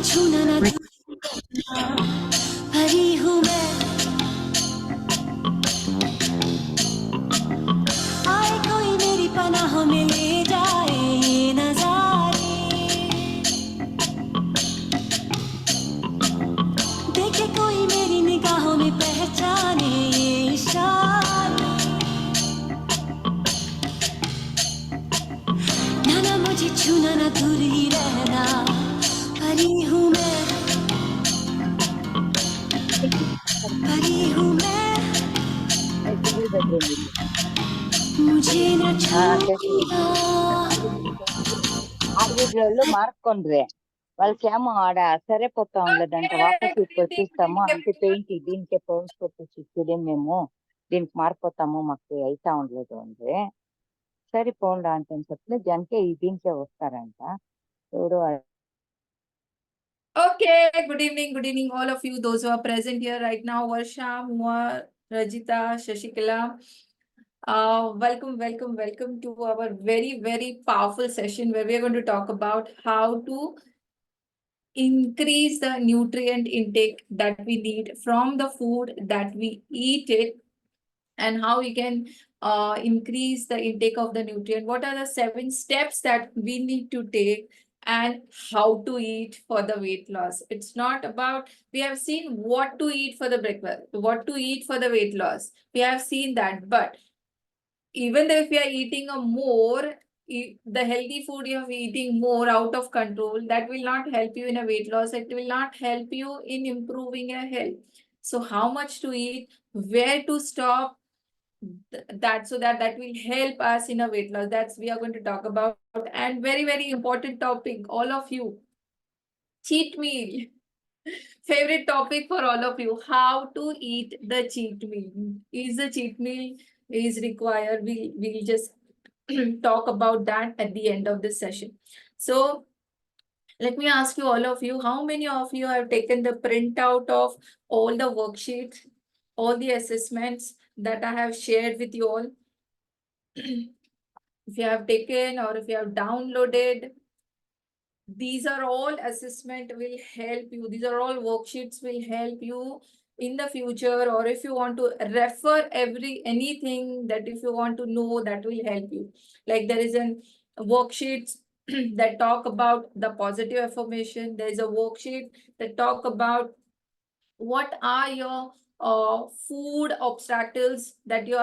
छूना ना भरी हूँ मैं, आए कोई मेरी पनाहों में ले जाए ये नजारे, देखे कोई मेरी निगाहों में पहचाने ये इशारे, ना मुझे छूना ना दूर ही रहना, भरी हूँ मैं, भरी हूँ मैं, मुझे न छूना। ఆర్వీడ్లలో మార్కొండ్రే వాళ్ళకేమో ఆడ సరిపోతా ఉండలేదంట వాపస్ వచ్చేస్తాము అంటే పెయింట్ దీనికే పెయింట్ కొట్టేసి ఇచ్చేదే మేము దీనికి మారిపోతాము మాకు అయితా ఉండలేదు అంటే సరిపోండా అంటే చెప్పి జనకే దీనికే వస్తారంట ఎవరు Okay, good evening, all of you, those who are present here right now, Varsha, Mua, Rajita, Shashikala. Welcome to our very powerful session where we are going to talk about how to increase the nutrient intake that we need from the food that we eat it, and how we can increase the intake of the nutrient. What are the 7 steps that we need to take and how to eat for the weight loss? It's not about, we have seen what to eat for the breakfast, what to eat for the weight loss. We have seen that, but even though if we are eating a more, the healthy food you are eating more out of control, that will not help you in a weight loss. It will not help you in improving your health. So how much to eat, where to stop, that will help us in a weight loss. That's we are going to talk about. And very important topic, all of you, cheat meal. Favorite topic for all of you, how to eat the cheat meal. Is the cheat meal is required? We'll just talk about that at the end of this session. So let me ask you, all of you, how many of you have taken the printout of all the worksheets, all the assessments that I have shared with you all? If you have taken or if you have downloaded, these are all assessment will help you. These are all worksheets will help you in the future, or if you want to refer anything that if you want to know, that will help you. Like there is a worksheet that talk about the positive affirmation. There is a worksheet that talk about what are your food obstacles that you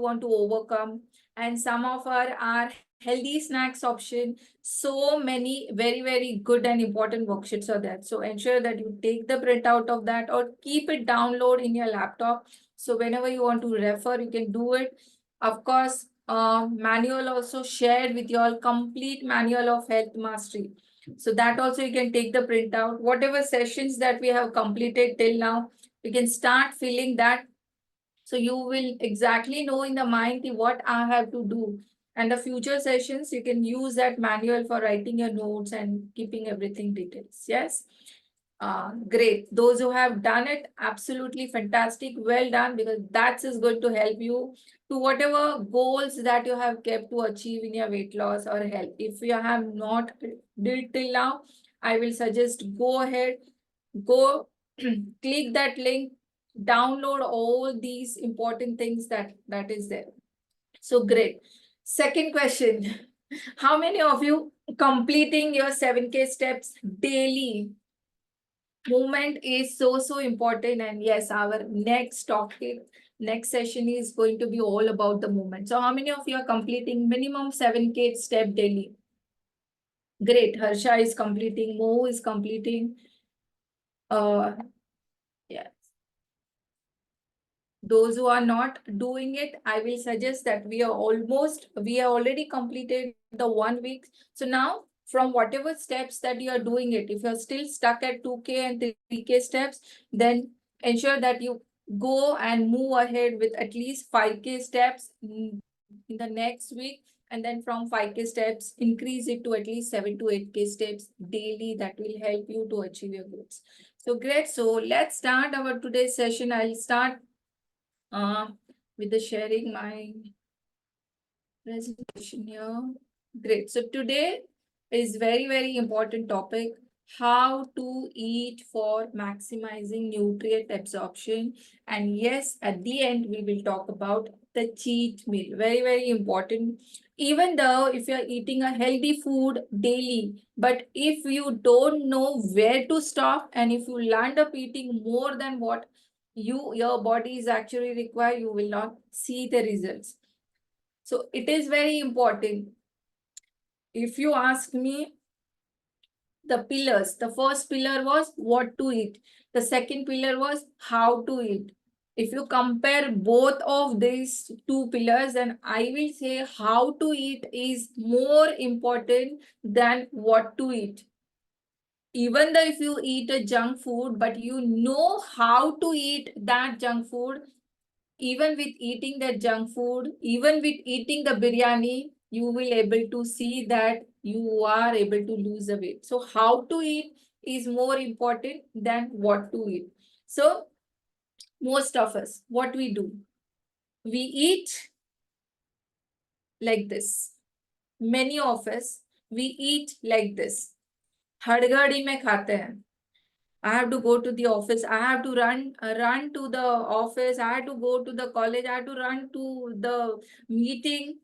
want to overcome, and some of our healthy snacks option. So many very good and important worksheets are there. So ensure that you take the printout of that or keep it download in your laptop, so whenever you want to refer you can do it. Of course, manual also shared with you all, complete manual of health mastery. So that also you can take the printout. Whatever sessions that we have completed till now, you can start filling that. So you will exactly know in the mind what I have to do. And the future sessions, you can use that manual for writing your notes and keeping everything details. Yes. Great. Those who have done it, absolutely fantastic. Well done, because that is going to help you to whatever goals that you have kept to achieve in your weight loss or health. If you have not did till now, I will suggest go ahead, go click that link, download all these important things that is there. So great. Second question. How many of you completing your 7K steps daily? Movement is so important, and yes, our next topic, next session is going to be all about the movement. So how many of you are completing minimum 7K step daily? Great. Harsha is completing, Mo is completing. Yes. Those who are not doing it, I will suggest that we have already completed the 1 week. So now from whatever steps that you are doing it, if you're still stuck at 2K and 3K steps, then ensure that you go and move ahead with at least 5K steps in the next week. And then from 5K steps, increase it to at least 7 to 8K steps daily. That will help you to achieve your goals. So great. So let's start our today's session. I'll start with the sharing my presentation here. Great. So today is very important topic. how to eat for maximizing nutrient absorption. And yes, at the end, we will talk about the cheat meal. Very, very important. Even though if you're eating a healthy food daily, but if you don't know where to stop, and if you land up eating more than what your body is actually required, you will not see the results. So it is very important. If you ask me, the pillars, the first pillar was what to eat. The second pillar was how to eat. If you compare both of these two pillars, then I will say how to eat is more important than what to eat. Even though if you eat a junk food, but you know how to eat that junk food, even with eating that junk food, even with eating the biryani, you will able to see that you are able to lose the weight. So how to eat is more important than what to eat. So most of us, what we do, we eat like this. Many of us, we eat like this. हड़गड़ी में खाते हैं. I have to go to the office. I have to run to the office. I have to go to the college. I have to run to the meeting.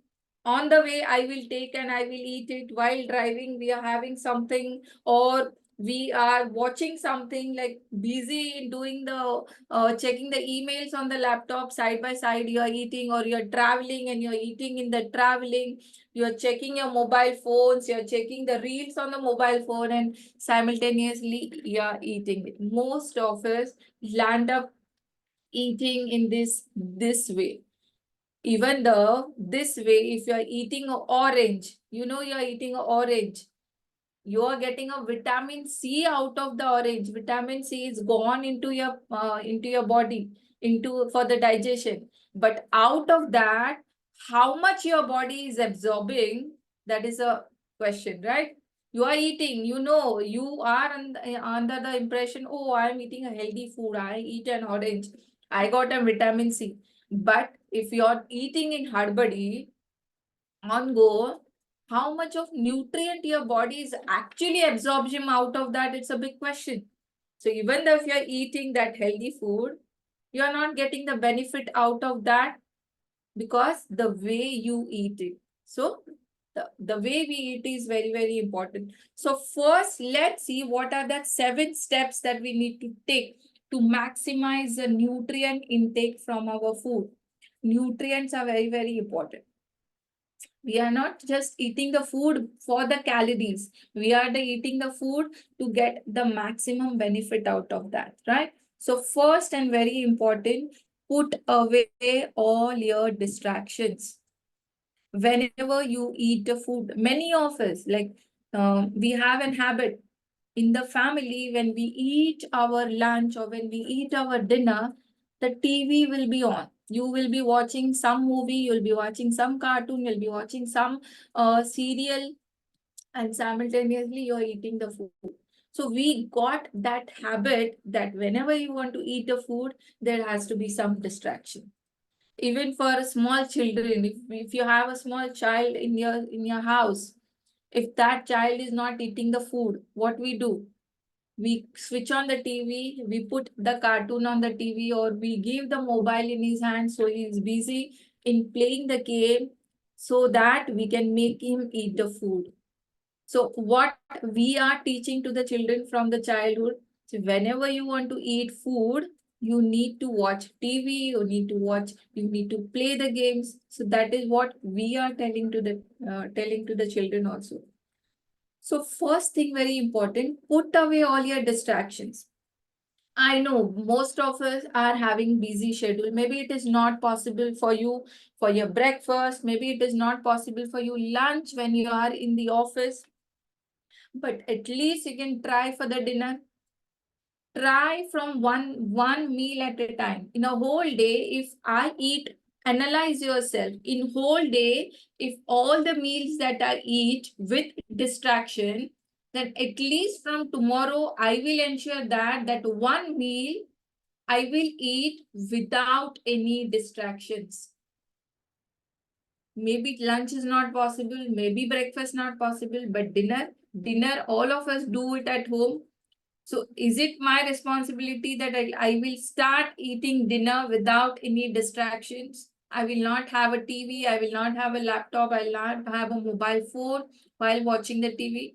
On the way, I will take and I will eat it. While driving, we are having something, or we are watching something, like busy in doing the checking the emails on the laptop side by side. You are eating, or you are traveling and you are eating in the traveling. You are checking your mobile phones. You are checking the reels on the mobile phone, and simultaneously you are eating it. Most of us land up eating in this way. Even though this way, if you are eating an orange, you know you are eating an orange, you are getting a vitamin C out of the orange. Vitamin C is gone into your body, into for the digestion. But out of that, how much your body is absorbing, that is a question, right? You are eating, you know, you are under the impression, oh, I am eating a healthy food. I eat an orange. I got a vitamin C. But if you are eating in harbadi, on go, how much of nutrient your body is actually absorbing out of that, it's a big question. So even though if you're eating that healthy food, you're not getting the benefit out of that, because the way you eat it. So the way we eat is very, very important. So first, let's see what are the 7 steps that we need to take to maximize the nutrient intake from our food. Nutrients are very, very important. We are not just eating the food for the calories. We are eating the food to get the maximum benefit out of that, right? So first and very important, put away all your distractions. Whenever you eat the food, many of us, like we have an habit in the family, when we eat our lunch or when we eat our dinner, the TV will be on. You will be watching some movie, you'll be watching some cartoon, you'll be watching some serial, and simultaneously you're eating the food. So we got that habit that whenever you want to eat a food, there has to be some distraction. Even for small children, if you have a small child in your house, if that child is not eating the food, what we do? We switch on the TV, we put the cartoon on the TV, or we give the mobile in his hand so he is busy in playing the game, so that we can make him eat the food. So what we are teaching to the children from the childhood, so whenever you want to eat food, you need to watch TV, you need to play the games. So that is what we are telling to the children also. So first thing, very important, put away all your distractions. I know most of us are having busy schedule. Maybe it is not possible for you for your breakfast. Maybe it is not possible for you lunch when you are in the office. But at least you can try for the dinner. Try from one meal at a time. In a whole day, if I eat, analyze yourself. In whole day, if all the meals that I eat with distraction, then at least from tomorrow, I will ensure that one meal I will eat without any distractions. Maybe lunch is not possible, maybe breakfast not possible, but dinner, dinner, all of us do it at home. So is it my responsibility that I will start eating dinner without any distractions? I will not have a TV, I will not have a laptop, I will not have a mobile phone while watching the TV.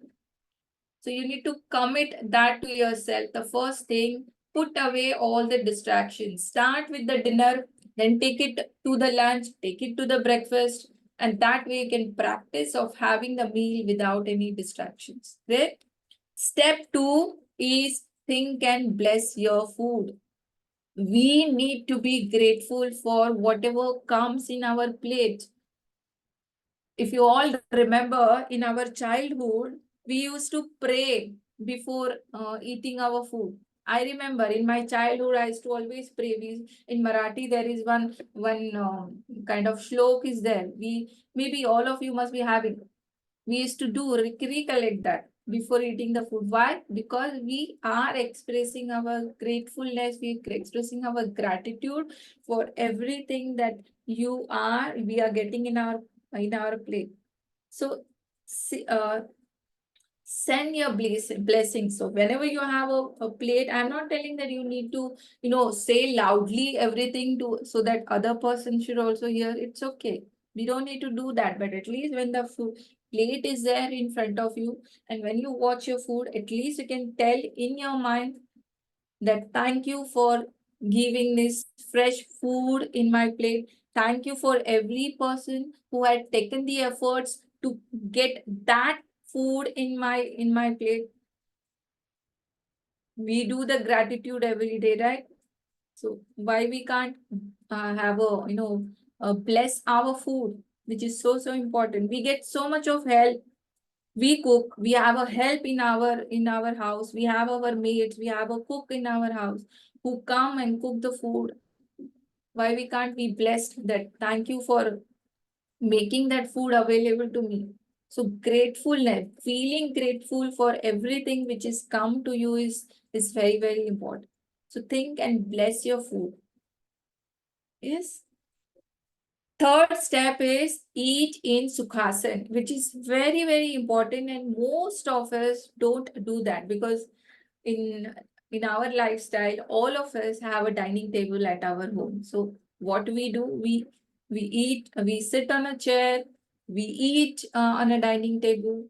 So you need to commit that to yourself. The first thing, put away all the distractions. Start with the dinner, then take it to the lunch, take it to the breakfast, and that way you can practice of having the meal without any distractions. Right? Step 2 is think and bless your food. We need to be grateful for whatever comes in our plate. If you all remember, in our childhood, we used to pray before eating our food. I remember in my childhood, I used to always pray. In Marathi, there is one kind of shlok is there. Maybe all of you must be having. We used to do recollect that before eating the food. Why? Because we are expressing our gratefulness, we are expressing our gratitude for everything that we are getting in our plate. So send your blessings. So whenever you have a plate, I'm not telling that you need to, say loudly everything to so that other person should also hear. It's okay. We don't need to do that, but at least when the plate is there in front of you, and when you watch your food, at least you can tell in your mind that thank you for giving this fresh food in my plate. Thank you for every person who had taken the efforts to get that food in my plate. We do the gratitude every day, right? So why we can't have bless our food, which is so important. We get so much of help. We cook, we have a help in our house, we have our maids, we have a cook in our house who come and cook the food. Why we can't be blessed that thank you for making that food available to me? So gratefulness, feeling grateful for everything which is come to you is very important. So think and bless your food. Yes. Third step is eat in Sukhasana, which is very important, and most of us don't do that because in our lifestyle, all of us have a dining table at our home. So what we do, we sit on a chair, we eat on a dining table.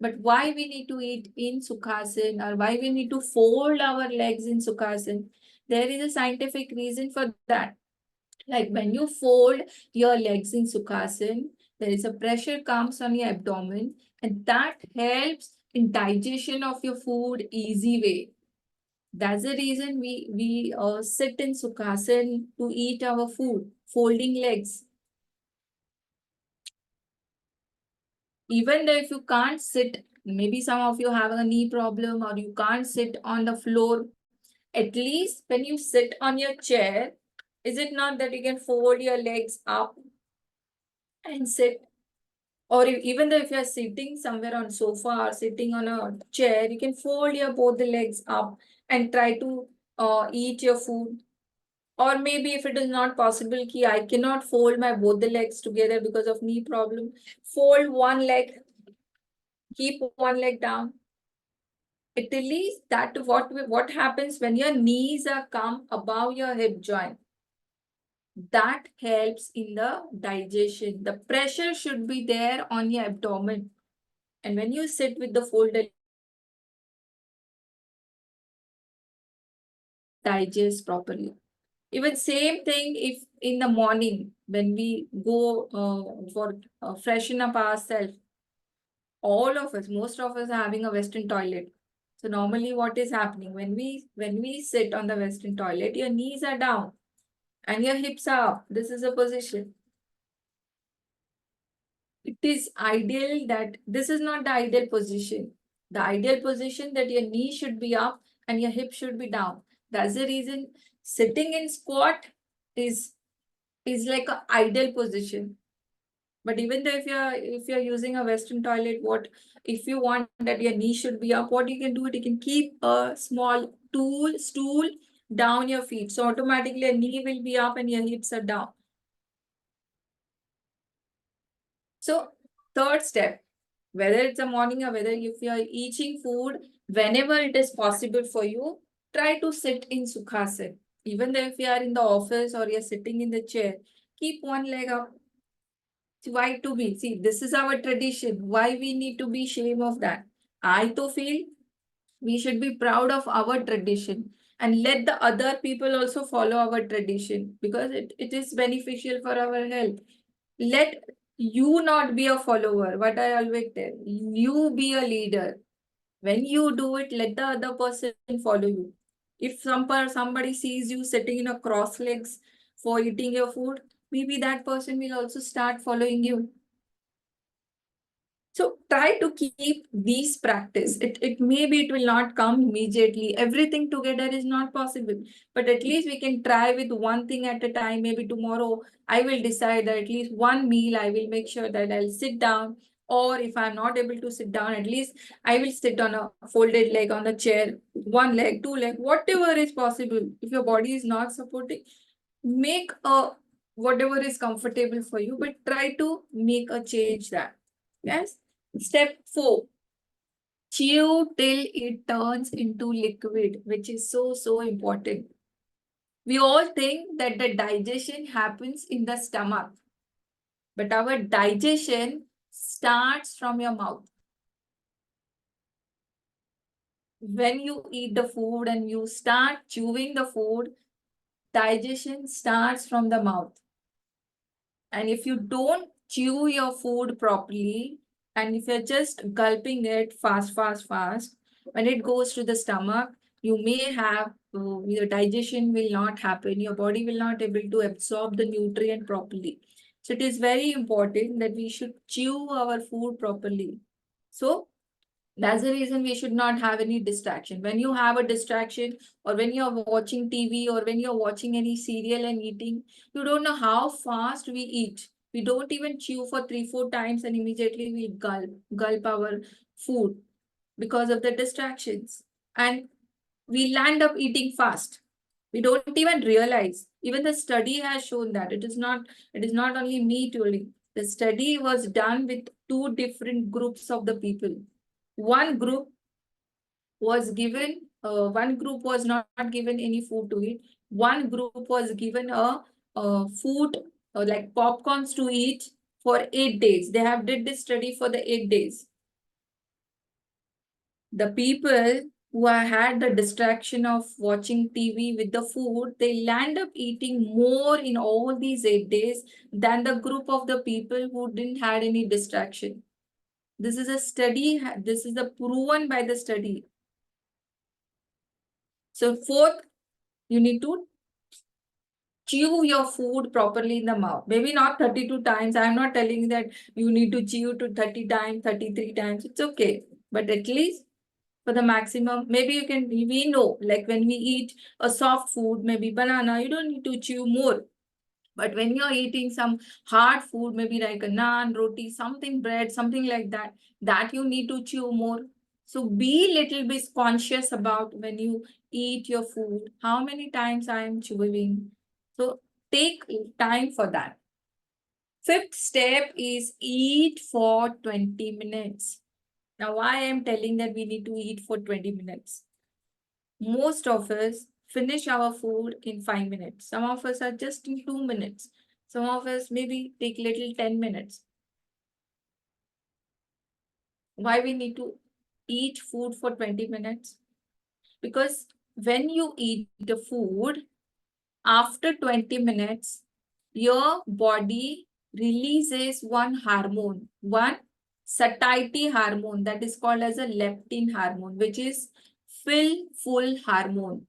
But why we need to eat in Sukhasana, or why we need to fold our legs in Sukhasana? There is a scientific reason for that. Like when you fold your legs in Sukhasana, there is a pressure comes on your abdomen, and that helps in digestion of your food easy way. That's the reason we sit in Sukhasana to eat our food, folding legs. Even though if you can't sit, maybe some of you have a knee problem or you can't sit on the floor, at least when you sit on your chair, is it not that you can fold your legs up and sit? Or even though if you're sitting somewhere on sofa or sitting on a chair, you can fold your both the legs up and try to eat your food. Or maybe if it is not possible, ki I cannot fold my both the legs together because of knee problem, fold one leg, keep one leg down. At least that what happens when your knees are come above your hip joint. That helps in the digestion. The pressure should be there on your abdomen. And when you sit with the folded, digest properly. Even same thing if in the morning when we go for freshen up ourselves, all of us, most of us are having a Western toilet. So normally what is happening when we sit on the Western toilet, your knees are down and your hips are up. This is a position. It is ideal that this is not the ideal position. The ideal position that your knee should be up and your hip should be down. That's the reason sitting in squat is like an ideal position. But even though if you're using a Western toilet, what if you want that your knee should be up, what you can do it, you can keep a small stool down your feet. So automatically your knee will be up and your hips are down. So third step, Whether it's a morning or whether if you are eating food, whenever it is possible for you, try to sit in Sukhasana. Even though if you are in the office or you're sitting in the chair, keep one leg up. Why to be? See, this is our tradition. Why we need to be ashamed of that? I to feel we should be proud of our tradition and let the other people also follow our tradition because it is beneficial for our health. Let you not be a follower. What I always tell, you be a leader. When you do it, let the other person follow you. If somebody sees you sitting in a cross legs for eating your food, maybe that person will also start following you. So try to keep these practice. It maybe it will not come immediately. Everything together is not possible. But at least we can try with one thing at a time. Maybe tomorrow I will decide that at least one meal I will make sure that I'll sit down. Or if I'm not able to sit down, at least I will sit on a folded leg on a chair, one leg, two leg, whatever is possible. If your body is not supporting, make a whatever is comfortable for you, but try to make a change that. Yes. Step 4, chew till it turns into liquid, which is so important. We all think that the digestion happens in the stomach, but our digestion starts from your mouth. When you eat the food and you start chewing the food, digestion starts from the mouth. And if you don't chew your food properly, and if you're just gulping it fast, when it goes to the stomach, you may have your digestion will not happen. Your body will not able to absorb the nutrient properly. So it is very important that we should chew our food properly. So that's the reason we should not have any distraction. When you have a distraction, or when you're watching TV, or when you're watching any serial and eating, you don't know how fast we eat. We don't even chew for 3-4 times and immediately we gulp our food because of the distractions. And we land up eating fast. We don't even realize. Even the study has shown that it is not only me telling. The study was done with 2 different groups of the people. One group one group was not given any food to eat. One group was given a food like popcorns to eat for 8 days. They have did this study for the 8 days. The people who had the distraction of watching TV with the food, they land up eating more in all these 8 days than the group of the people who didn't had any distraction. This is a study. This is the proven by the study. So 4th, you need to chew your food properly in the mouth. Maybe not 32 times. I'm not telling that you need to chew to 30 times, 33 times. It's okay. But at least for the maximum, maybe you can, we know, like when we eat a soft food, maybe banana, you don't need to chew more. But when you're eating some hard food, maybe like a naan, roti, something bread, something like that, that you need to chew more. So be little bit conscious about when you eat your food, how many times I am chewing. So take time for that. 5th step is eat for 20 minutes. Now, why I am telling that we need to eat for 20 minutes? Most of us finish our food in 5 minutes. Some of us are just in 2 minutes. Some of us maybe take little 10 minutes. Why we need to eat food for 20 minutes? Because when you eat the food, after 20 minutes, your body releases one hormone, one satiety hormone that is called as a leptin hormone, which is full hormone.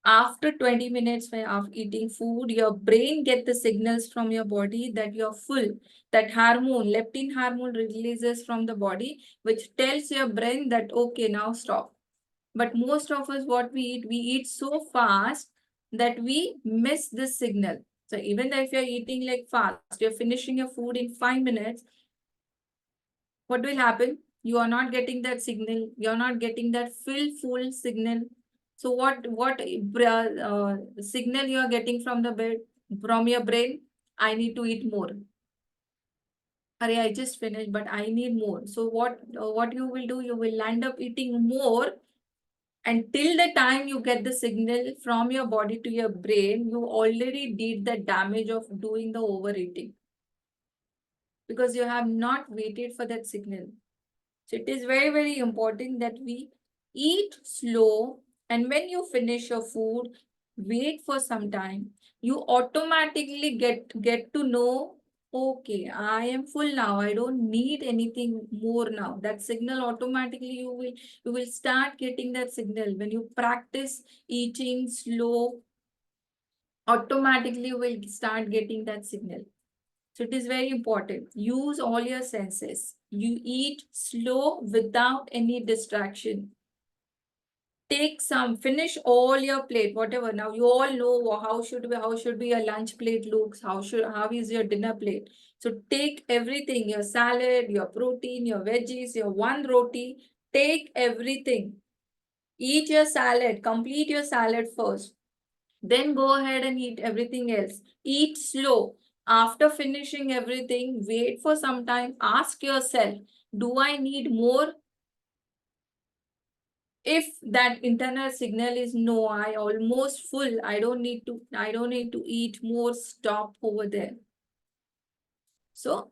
After 20 minutes of eating food, your brain gets the signals from your body that you're full. That hormone, leptin hormone releases from the body, which tells your brain that, okay, now stop. But most of us, what we eat so fast that we miss this signal. So even if you're eating like fast, you're finishing your food in 5 minutes, what will happen? You are not getting that signal. You're not getting that full signal. So what signal you are getting from the bed, from your brain? I need to eat more. Arey, I just finished, but I need more. So what you will do? You will land up eating more until the time you get the signal from your body to your brain. You already did the damage of doing the overeating because you have not waited for that signal. So it is very, very important that we eat slow. And when you finish your food, wait for some time. You automatically get to know, okay, I am full now. I don't need anything more now. That signal automatically you will start getting that signal. When you practice eating slow, automatically you will start getting that signal. So it is very important. Use all your senses. You eat slow without any distraction. Take some, finish all your plate, whatever. Now you all know how should be a lunch plate looks, how is your dinner plate. So take everything, your salad, your protein, your veggies, your one roti, take everything. Eat your salad, complete your salad first. Then go ahead and eat everything else. Eat slow. After finishing everything, wait for some time. Ask yourself, do I need more? If that internal signal is no, I almost full, I don't need to eat more, stop over there. So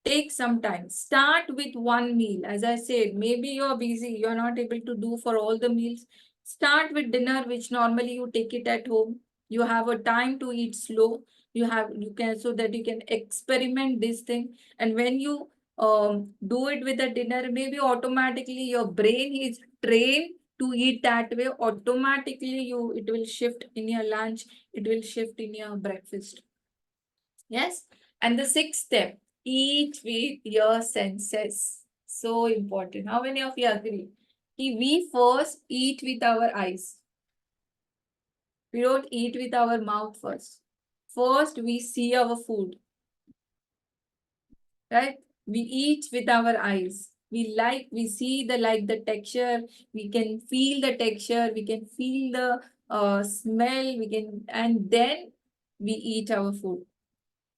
take some time. Start with one meal. As I said, maybe you're busy, you're not able to do for all the meals. Start with dinner, which normally you take it at home. You have a time to eat slow. You can, so that you can experiment this thing. And when you do it with a dinner, maybe automatically your brain is trained to eat that way. Automatically it will shift in your lunch, it will shift in your breakfast. Yes. And the sixth step, eat with your senses. So important. How many of you agree? We first eat with our eyes. We don't eat with our mouth first. First, we see our food. Right? We eat with our eyes. We see the texture, we can feel the texture, we can feel the smell, and then we eat our food.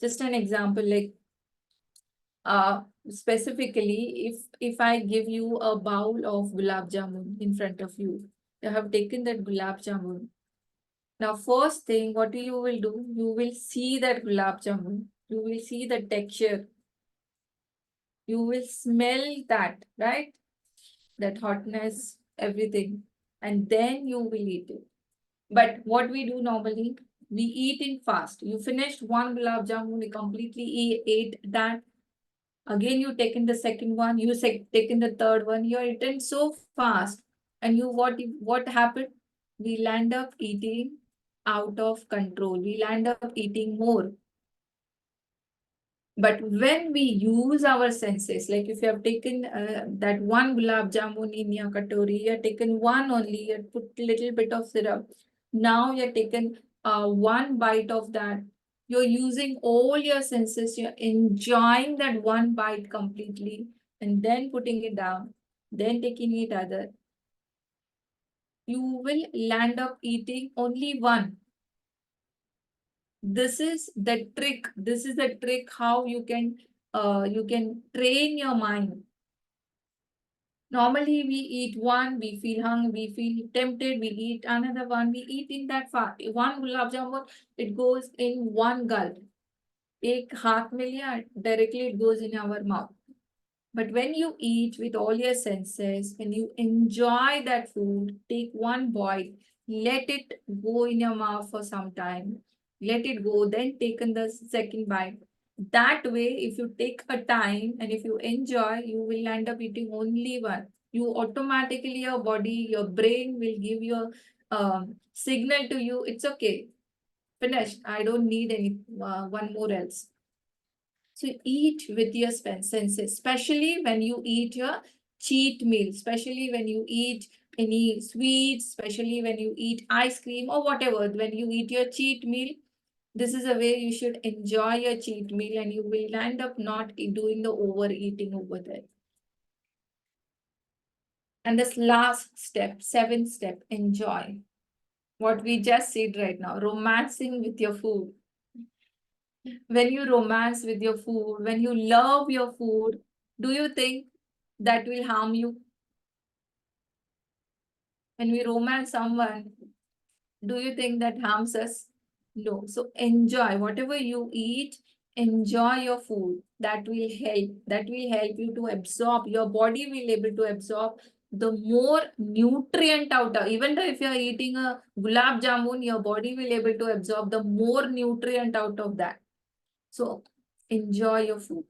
Just an example, like specifically, if I give you a bowl of gulab jamun in front of you, you have taken that gulab jamun. Now, first thing, what you will do, you will see that gulab jamun, you will see the texture, you will smell that, right? That hotness, everything, and then you will eat it. But what we do normally, we eat in fast. You finished one gulab jamun, we completely ate that. Again, you taken the second one, taken the third one, you're eating so fast. And what happened? We land up eating out of control. We land up eating more. But when we use our senses, like if you have taken that one gulab jamun in your katori, you have taken one only, you have put a little bit of syrup. Now you have taken one bite of that. You're using all your senses, you're enjoying that one bite completely, and then putting it down, then taking it other. You will land up eating only one. This is the trick. This is the trick how you can train your mind. Normally we eat one, we feel hungry, we feel tempted, we eat another one, we eat in that fast. One gulab jamun, it goes in one gulp. Ek haath mein liya, directly it goes in our mouth. But when you eat with all your senses, when you enjoy that food, take one bite, let it go in your mouth for some time, let it go, then take in the second bite. That way, if you take a time and if you enjoy, you will end up eating only one. You automatically, your body, your brain will give you a signal to you, it's okay, finished. I don't need any one more else. So eat with your senses, especially when you eat your cheat meal, especially when you eat any sweets, especially when you eat ice cream or whatever. When you eat your cheat meal, this is a way you should enjoy your cheat meal and you will end up not doing the overeating over there. And this last step, seventh step, enjoy. What we just said right now, romancing with your food. When you romance with your food, when you love your food, do you think that will harm you? When we romance someone, do you think that harms us? No. So enjoy whatever you eat, enjoy your food. That will help. That will help you to absorb. Your body will able to absorb the more nutrient out of, even though if you are eating a gulab jamun, your body will able to absorb the more nutrient out of that. So enjoy your food.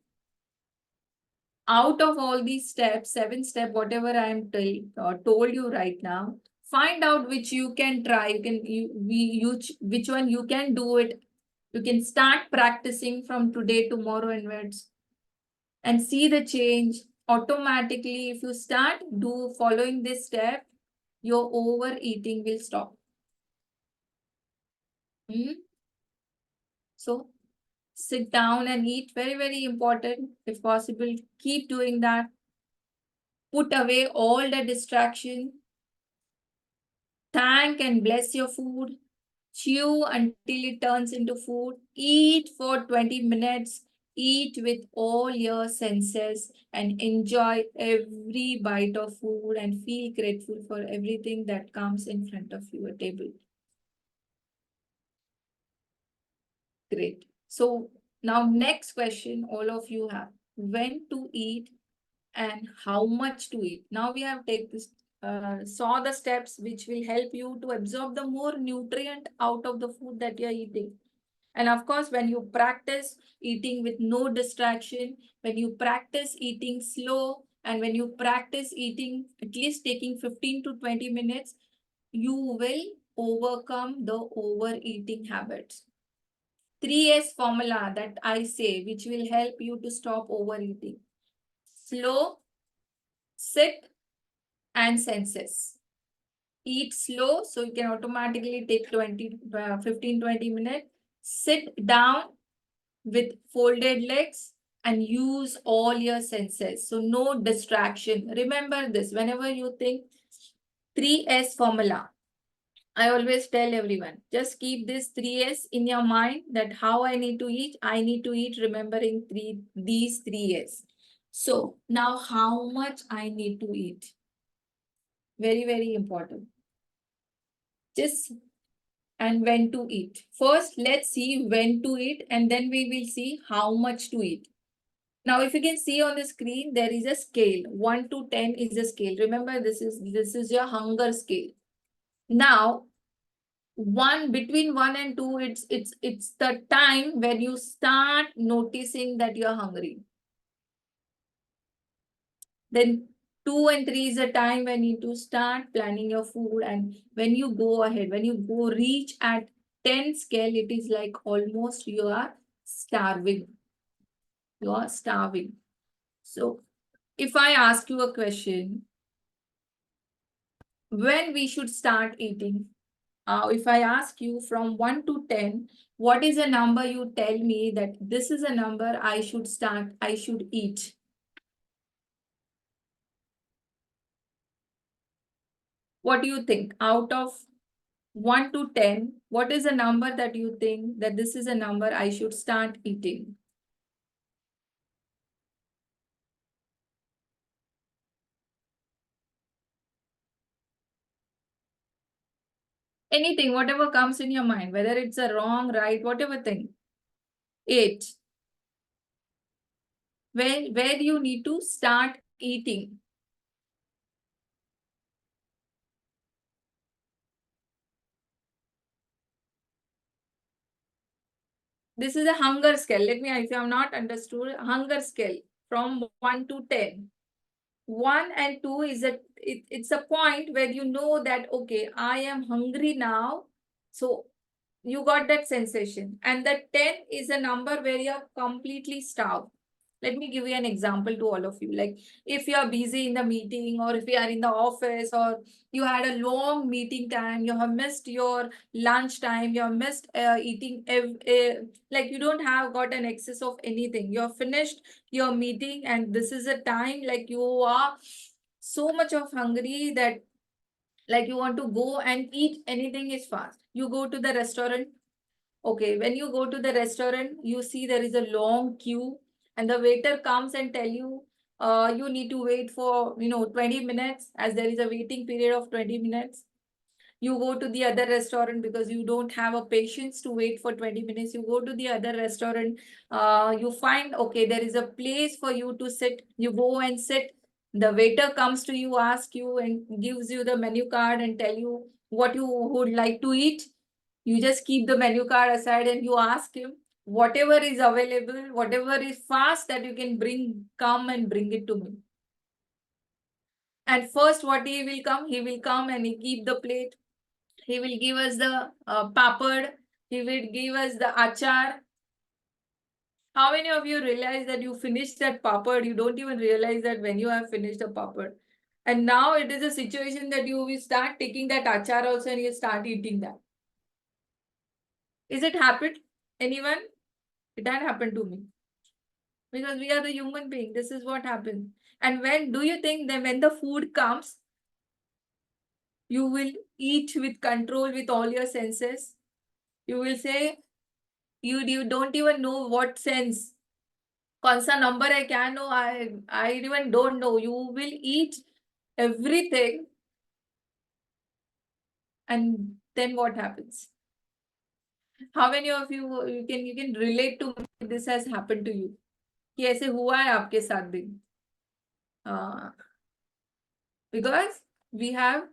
Out of all these steps, 7 step, whatever I am told you right now, find out which you can try. Which one you can do it. You can start practicing from today, tomorrow onwards, and see the change automatically. If you start following this step, your overeating will stop. So sit down and eat. Very, very important. If possible, keep doing that. Put away all the distraction. Thank and bless your food. Chew until it turns into food. Eat for 20 minutes. Eat with all your senses and enjoy every bite of food and feel grateful for everything that comes in front of your table. Great. So now next question all of you have. When to eat and how much to eat. Now we have saw the steps which will help you to absorb the more nutrient out of the food that you are eating. And of course, when you practice eating with no distraction, when you practice eating slow, and when you practice eating at least taking 15 to 20 minutes, you will overcome the overeating habits. 3S formula that I say, which will help you to stop overeating. Slow, sit, and senses. Eat slow, so you can automatically take 15-20 minutes. Sit down with folded legs and use all your senses. So no distraction. Remember this, whenever you think 3S formula, I always tell everyone, just keep this 3S in your mind, that how I need to eat remembering these 3S. So now how much I need to eat? Very, very important. Just and when to eat. First, let's see when to eat, and then we will see how much to eat. Now, if you can see on the screen, there is a scale. 1 to 10 is a scale. Remember, this is your hunger scale. Now, between 1 and 2, it's the time when you start noticing that you're hungry. Then 2 and 3 is a time when you need to start planning your food. And when you go ahead, when you go reach at 10 scale, it is like almost you are starving. You are starving. So if I ask you a question, when we should start eating? If I ask you from 1 to 10, what is a number you tell me that this is a number I should eat? What do you think? Out of 1 to 10, what is a number that you think that this is a number I should start eating? Anything, whatever comes in your mind, whether it's a wrong, right, whatever thing. 8. Where do you need to start eating? This is a hunger scale. Let me, if you have not understood, hunger scale from 1 to 10. 1 and 2 is it's a point where you know that, okay, I am hungry now. So you got that sensation. And the 10 is a number where you're completely starved. Let me give you an example to all of you. Like if you are busy in the meeting, or if you are in the office, or you had a long meeting time, you have missed your lunch time, you have missed eating, like you don't have got an excess of anything. You have finished your meeting, and this is a time like you are so much of hungry that like you want to go and eat anything is fast. You go to the restaurant, Okay, when you go to the restaurant, you see there is a long queue and the waiter comes and tell you, you need to wait for, 20 minutes, as there is a waiting period of 20 minutes. You go to the other restaurant because you don't have a patience to wait for 20 minutes. You go to the other restaurant, you find, okay, there is a place for you to sit. You go and sit. The waiter comes to you, asks you and gives you the menu card and tell you what you would like to eat. You just keep the menu card aside and you ask him whatever is available, whatever is fast that you can bring, come and bring it to me. And first, what he will come? He will come and he keep the plate. He will give us the papad. He will give us the achar. How many of you realize that you finished that papad? You don't even realize that when you have finished the papad. And now it is a situation that you will start taking that achar also and you start eating that. Is it happened? Anyone? It had happened to me. Because we are the human being. This is what happens. And when do you think that when the food comes, you will eat with control with all your senses? You will say, you don't even know what sense. कौन सा number है क्या know? I even don't know. You will eat everything. And then what happens? How many of you can relate to this has happened to you? कि ऐसे हुआ है आपके साथ भी? Because we have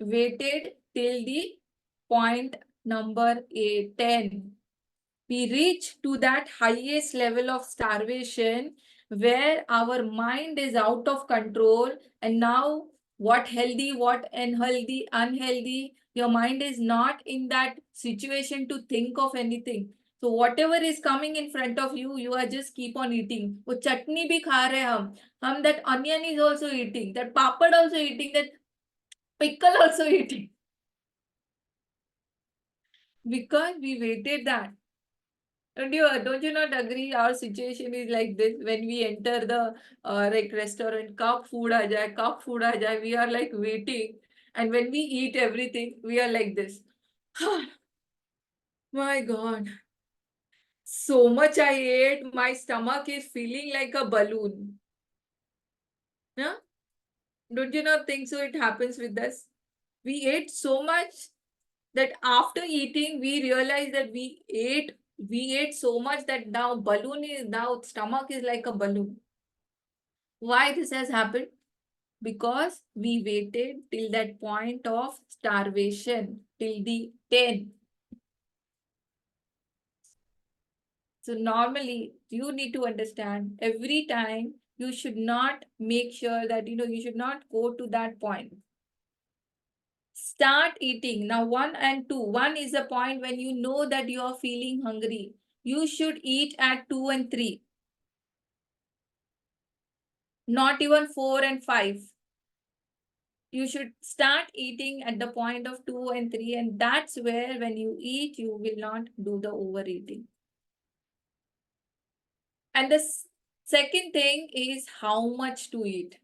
waited till the point number 10. We reach to that highest level of starvation where our mind is out of control. And now what healthy, what unhealthy, your mind is not in that situation to think of anything. So whatever is coming in front of you, you are just keep on eating. वो चटनी भी खा रहे हम that onion is also eating, that papad also eating, that pickle also eating. Because we waited that. Don't you not agree? Our situation is like this. When we enter the like restaurant, cup food aa jaye, we are like waiting. And when we eat everything, we are like this. My God. So much I ate, my stomach is feeling like a balloon. Yeah? Don't you not think so? It happens with us. We ate so much that after eating, we realize that we ate so much that now stomach is like a balloon. Why this has happened? Because we waited till that point of starvation, till the 10. So normally you need to understand every time you should not make sure that, you should not go to that point. Start eating. Now 1 and 2. 1 is a point when you know that you are feeling hungry. You should eat at 2 and 3. Not even 4 and 5. You should start eating at the point of 2 and 3. And that's where when you eat, you will not do the overeating. And the second thing is how much to eat.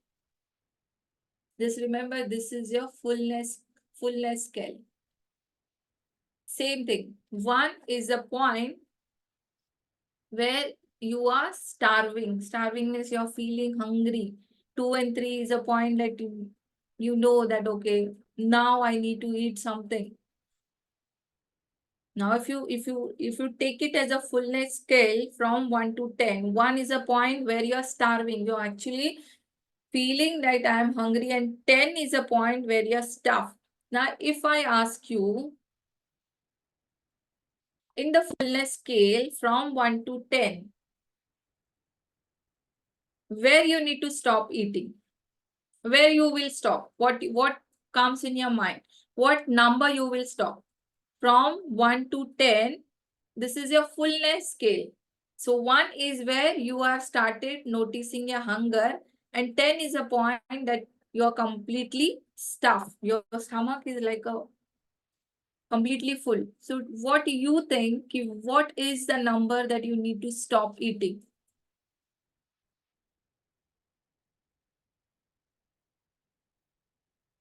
Just remember, this is your fullness scale. Same thing. 1 is a point where you are starving. Starving means you're feeling hungry. 2 and 3 is a point that you know that, okay, now I need to eat something. Now, if you take it as a fullness scale from 1 to 10, 1 is a point where you're starving. You're actually feeling that I'm hungry, and 10 is a point where you're stuffed. Now, if I ask you in the fullness scale from 1 to 10, where you need to stop eating, where you will stop, what comes in your mind, what number you will stop from 1 to 10. This is your fullness scale. So 1 is where you have started noticing your hunger, and 10 is a point that you're completely stuffed. Your stomach is like a completely full. So what do you think, what is the number that you need to stop eating?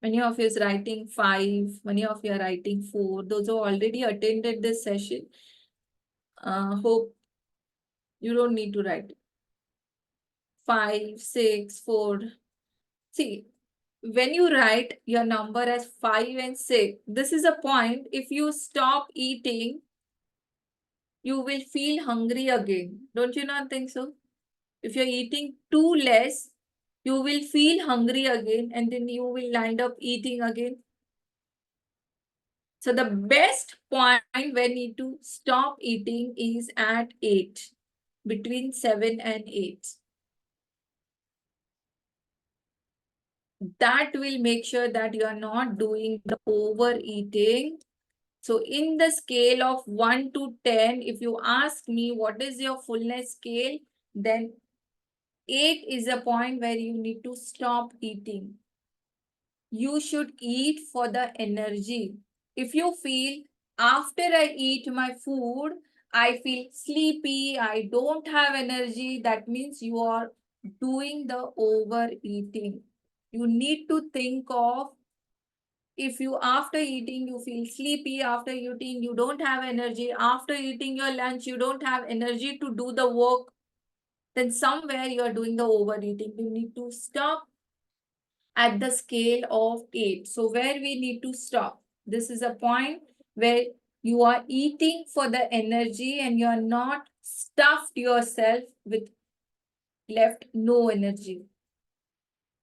Many of you is writing 5, many of you are writing 4. Those who already attended this session, hope you don't need to write 5, 6, 4. See, when you write your number as 5 and 6, this is a point. If you stop eating, you will feel hungry again. Don't you not think so? If you're eating too less, you will feel hungry again and then you will end up eating again. So the best point when you need to stop eating is at 8, between 7 and 8. That will make sure that you are not doing the overeating. So in the scale of 1 to 10, if you ask me what is your fullness scale, then 8 is a point where you need to stop eating. You should eat for the energy. If you feel after I eat my food, I feel sleepy, I don't have energy, that means you are doing the overeating. You need to think of, if you after eating you feel sleepy, after eating you don't have energy, after eating your lunch you don't have energy to do the work, then somewhere you are doing the overeating. You need to stop at the scale of 8. So where we need to stop? This is a point where you are eating for the energy and you are not stuffed yourself with left no energy.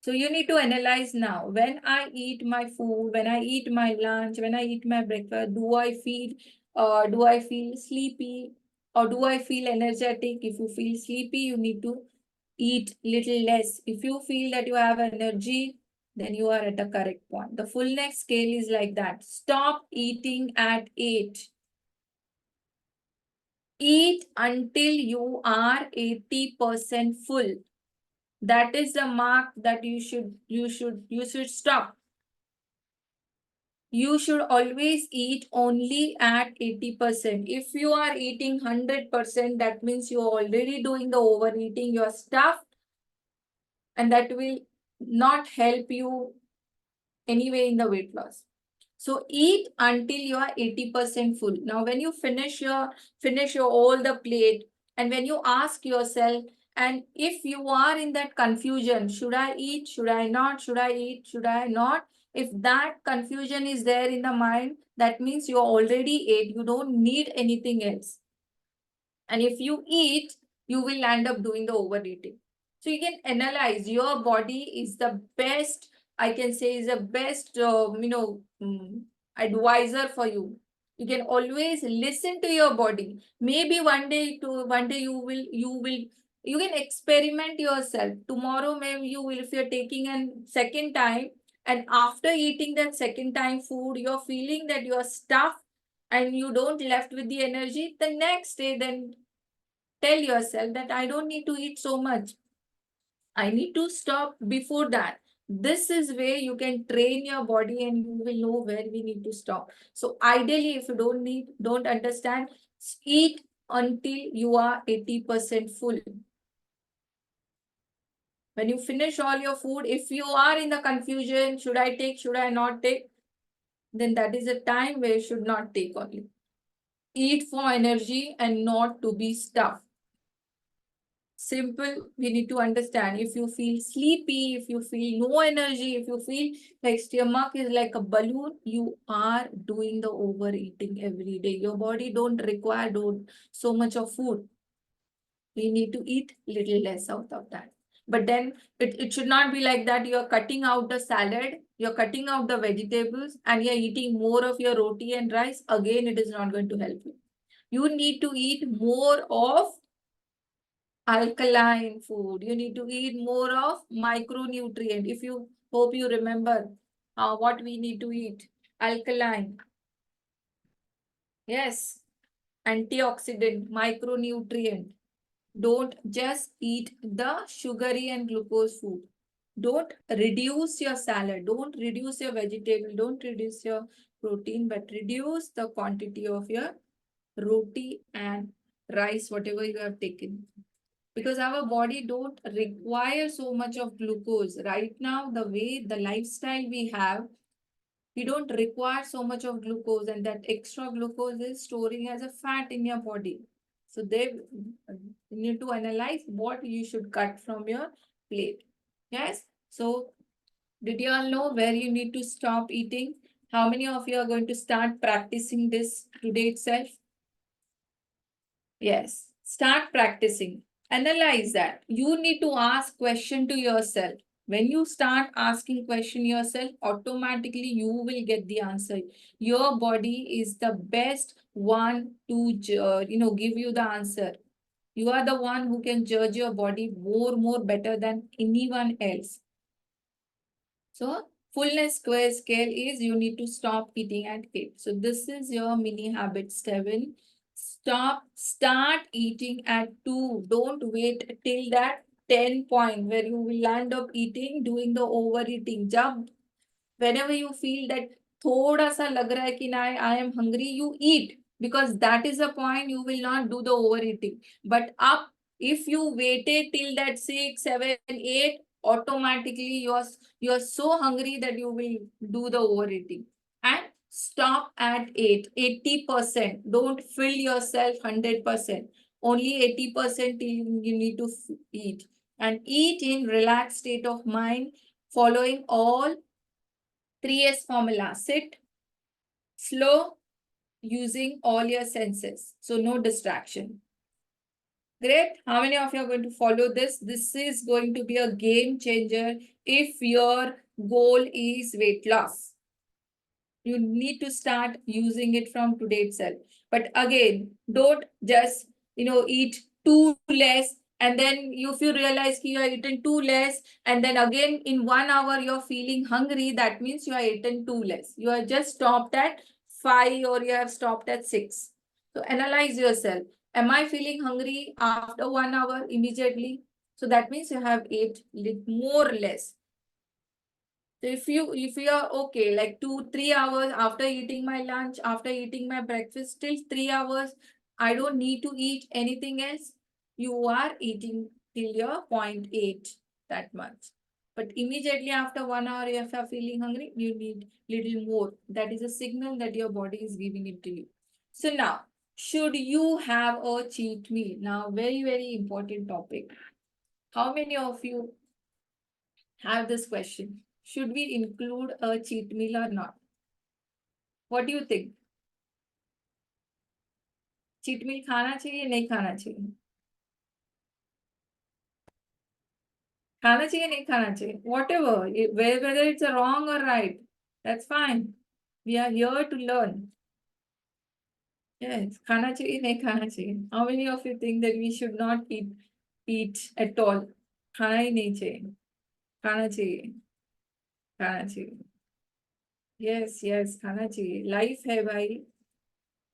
So you need to analyze now. When I eat my food, when I eat my lunch, when I eat my breakfast, do I feel sleepy or do I feel energetic? If you feel sleepy, you need to eat little less. If you feel that you have energy, then you are at the correct point. The fullness scale is like that. Stop eating at 8. Eat until you are 80% full. That is the mark that you should stop. You should always eat only at 80%. If you are eating 100%, that means you are already doing the overeating, you are stuffed, and that will not help you anyway in the weight loss. So eat until you are 80% full. Now, when you finish your all the plate, and when you ask yourself, and if you are in that confusion, should I eat? Should I not? Should I eat? Should I not? If that confusion is there in the mind, that means you already ate. You don't need anything else. And if you eat, you will end up doing the overeating. So you can analyze your body is the best, I can say is the best, advisor for you. You can always listen to your body. Maybe one day you can experiment yourself. Tomorrow, maybe you will, if you're taking a second time, and after eating that second time food, you're feeling that you're stuffed and you don't left with the energy, the next day, then tell yourself that I don't need to eat so much. I need to stop before that. This is where you can train your body and you will know where we need to stop. So ideally, if you don't understand, eat until you are 80% full. When you finish all your food, if you are in the confusion, should I take, should I not take, then that is a time where you should not take only. Eat for energy and not to be stuffed. Simple, we need to understand. If you feel sleepy, if you feel no energy, if you feel like stomach is like a balloon, you are doing the overeating every day. Your body don't require so much of food. We need to eat little less out of that. But then it should not be like that. You're cutting out the salad, you're cutting out the vegetables, and you're eating more of your roti and rice. Again, it is not going to help you. You need to eat more of alkaline food. You need to eat more of micronutrient. If you hope you remember what we need to eat. Alkaline. Yes. Antioxidant, micronutrient. Don't just eat the sugary and glucose food. Don't reduce your salad. Don't reduce your vegetable. Don't reduce your protein, but reduce the quantity of your roti and rice, whatever you have taken. because our body don't require so much of glucose. Right now, the way the lifestyle we have, we don't require so much of glucose, and that extra glucose is storing as a fat in your body. So they need to analyze what you should cut from your plate. Yes. So did you all know where you need to stop eating? How many of you are going to start practicing this today itself? Yes, start practicing. Analyze that. You need to ask question to yourself. When you start asking question yourself, automatically you will get the answer. Your body is the best one to give you the answer. You are the one who can judge your body more better than anyone else. So fullness square scale is you need to stop eating at 8. So this is your mini habit 7. Start eating at 2. Don't wait till that 10 point where you will end up eating, doing the overeating. Whenever you feel that thoda sa lag raha hai ki na, I am hungry, you eat, because that is the point you will not do the overeating. But if you waited till that 6, 7, 8, automatically you're so hungry that you will do the overeating. And stop at 8, 80%. Don't fill yourself 100%. Only 80% you need to eat. And eat in relaxed state of mind, following all 3S formula. Sit, slow, using all your senses. So no distraction. Great. How many of you are going to follow this? This is going to be a game changer if your goal is weight loss. You need to start using it from today itself. But again, don't just, eat too less. And then if you realize you are eating too less, and then again in 1 hour you're feeling hungry, that means you are eating too less. You are just stopped at 5 or you have stopped at 6. So analyze yourself. Am I feeling hungry after 1 hour immediately? So that means you have ate more or less. So if you are okay, like 2-3 hours after eating my lunch, after eating my breakfast, still 3 hours, I don't need to eat anything else. You are eating till your 0.8, that much. But immediately after 1 hour, if you are feeling hungry, you need little more. That is a signal that your body is giving it to you. So now, should you have a cheat meal? Now, very important topic. How many of you have this question? Should we include a cheat meal or not? What do you think? Cheat meal खाना चाहिए नहीं खाना चाहिए? खाना चाहिए नहीं खाना चाहिए? Whatever, whether it's a wrong or right, that's fine. We are here to learn. Yes, खाना चाहिए नहीं खाना चाहिए? How many of you think that we should not eat at all? खाना ही नहीं चाहिए? खाना चाहिए? खाना चाहिए? Yes, खाना चाहिए. Life है भाई.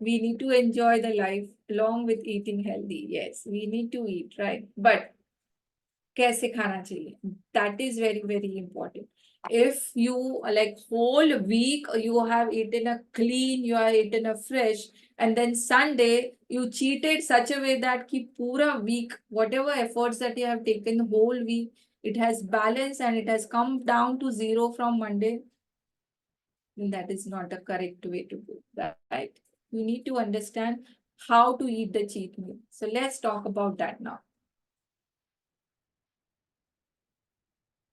We need to enjoy the life along with eating healthy. Yes, we need to eat, right? But कैसे खाना चाहिए? That is very important. If you like whole week you have eaten a clean, you have eaten a fresh, and then Sunday you cheated such a way that ki pura week, whatever efforts that you have taken the whole week, it has balanced and it has come down to 0 from Monday, then that is not a correct way to do that, right? You need to understand how to eat the cheat meal. So let's talk about that now.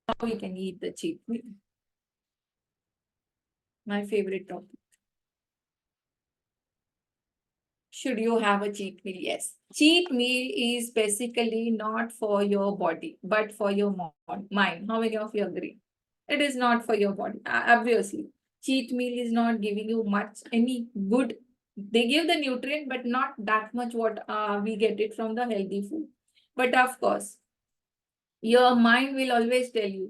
How we can eat the cheat meal. My favorite topic. Should you have a cheat meal? Yes. Cheat meal is basically not for your body, but for your mind. How many of you agree? It is not for your body. Obviously, cheat meal is not giving you any good. They give the nutrient, but not that much what we get it from the healthy food. But of course, your mind will always tell you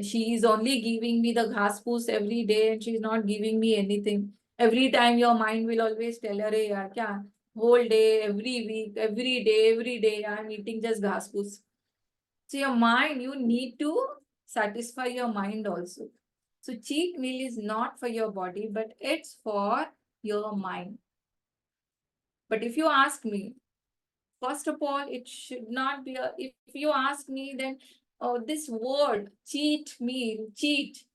she is only giving me the ghas poos every day and she's not giving me anything. Every time your mind will always tell her, hey, yaar, kya? Whole day, every week, every day, I'm eating just ghas poos. So your mind, you need to satisfy your mind also. So cheat meal is not for your body, but it's for your mind. But if you ask me, First of all, it should not be a, if you ask me, then this word cheat meal, cheat,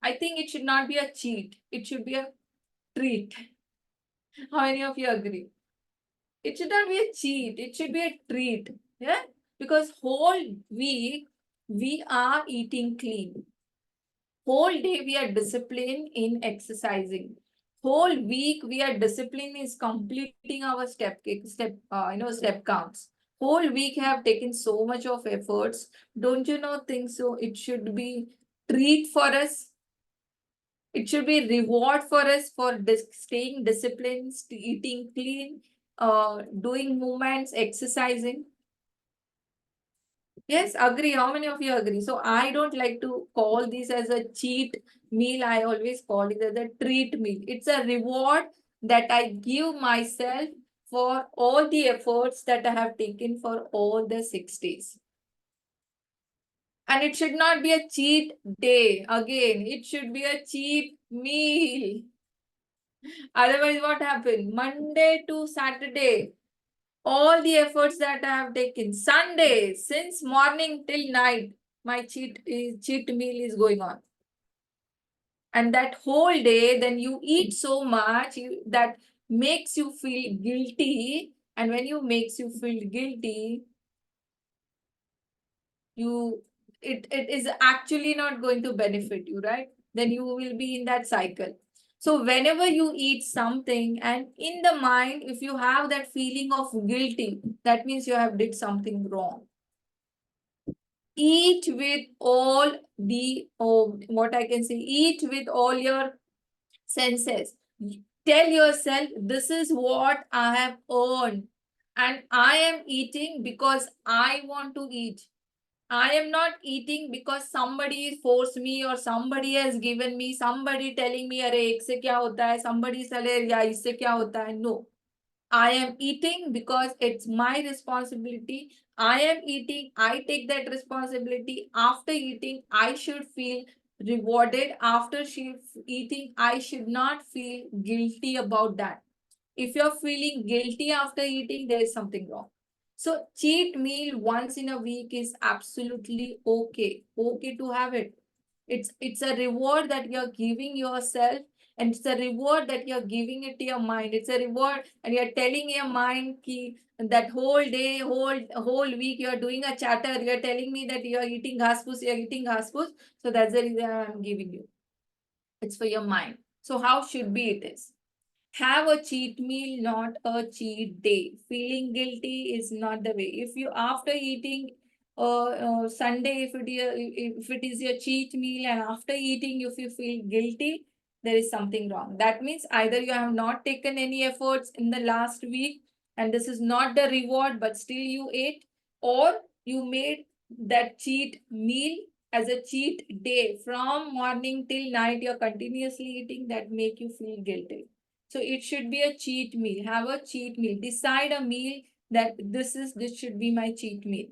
I think it should not be a cheat. It should be a treat. How many of you agree? It should not be a cheat. It should be a treat. Yeah. Because whole week we are eating clean. Whole day we are disciplined in exercising. Whole week we are disciplined is completing our step counts. Whole week have taken so much of efforts. Don't you know think so? It should be treat for us. It should be reward for us for staying disciplined, eating clean, doing movements, exercising. Yes, agree. How many of you agree? So I don't like to call this as a cheat meal. I always call it as a treat meal. It's a reward that I give myself for all the efforts that I have taken for all the 6 days. And it should not be a cheat day. Again, it should be a cheat meal. Otherwise, what happened? Monday to Saturday, all the efforts that I have taken. Sunday, since morning till night, my cheat meal is going on. And that whole day, then you eat so much that makes you feel guilty. And when you makes you feel guilty, it is actually not going to benefit you, right? Then you will be in that cycle. So whenever you eat something and in the mind, if you have that feeling of guilty, that means you have did something wrong. Eat with all the, what I can say, eat with all your senses. Tell yourself, this is what I have earned. And I am eating because I want to eat. I am not eating because somebody forced me or somebody has given me, somebody telling me, अरे एक से क्या होता है, somebody said, या इससे क्या होता है. No, I am eating because it's my responsibility. I am eating, I take that responsibility. After eating, I should feel rewarded. After eating, I should not feel guilty about that. If you're feeling guilty after eating, there is something wrong. So cheat meal once in a week is absolutely okay. Okay to have it. It's a reward that you're giving yourself, and it's a reward that you're giving it to your mind. It's a reward, and you're telling your mind that whole day, whole week you're doing a chatter. You're telling me that you're eating ghas phus, you're eating ghas phus. So that's the reason I'm giving you. It's for your mind. So how should be it is? Have a cheat meal, not a cheat day. Feeling guilty is not the way. If you after eating Sunday, if it is your cheat meal, and after eating if you feel guilty, there is something wrong. That means either you have not taken any efforts in the last week, and this is not the reward, but still you ate, or you made that cheat meal as a cheat day. From morning till night, you're continuously eating, that make you feel guilty. So it should be a cheat meal. Have a cheat meal. Decide a meal that this should be my cheat meal.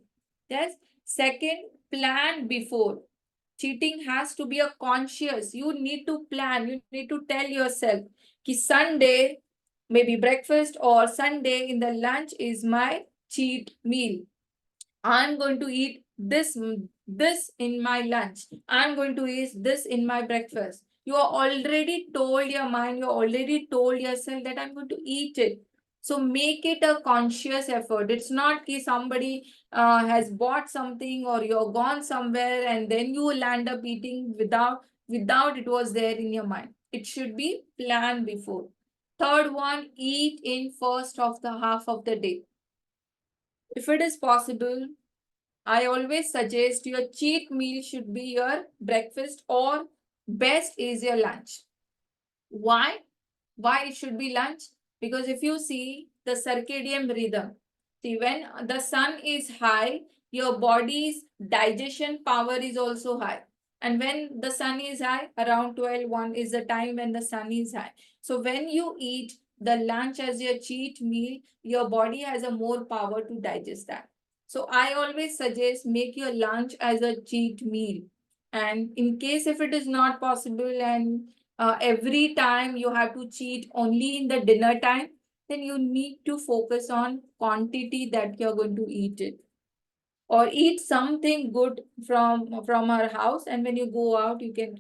Yes. Second, plan before. Cheating has to be a conscious. You need to plan. You need to tell yourself ki Sunday, maybe breakfast or Sunday in the lunch is my cheat meal. I'm going to eat this in my lunch. I'm going to eat this in my breakfast. You are already told your mind, you already told yourself that I'm going to eat it. So make it a conscious effort. It's not that somebody has bought something or you're gone somewhere and then you will end up eating without it was there in your mind. It should be planned before. Third one, eat in first of the half of the day. If it is possible, I always suggest your cheat meal should be your breakfast, or best is your lunch. Why? Why it should be lunch? Because if you see the circadian rhythm, see when the sun is high, your body's digestion power is also high. And when the sun is high, around 12, 1 is the time when the sun is high. So when you eat the lunch as your cheat meal, your body has a more power to digest that. So I always suggest make your lunch as a cheat meal. And in case if it is not possible and every time you have to cheat only in the dinner time, then you need to focus on quantity that you're going to eat it. Or eat something good from our house, and when you go out, you can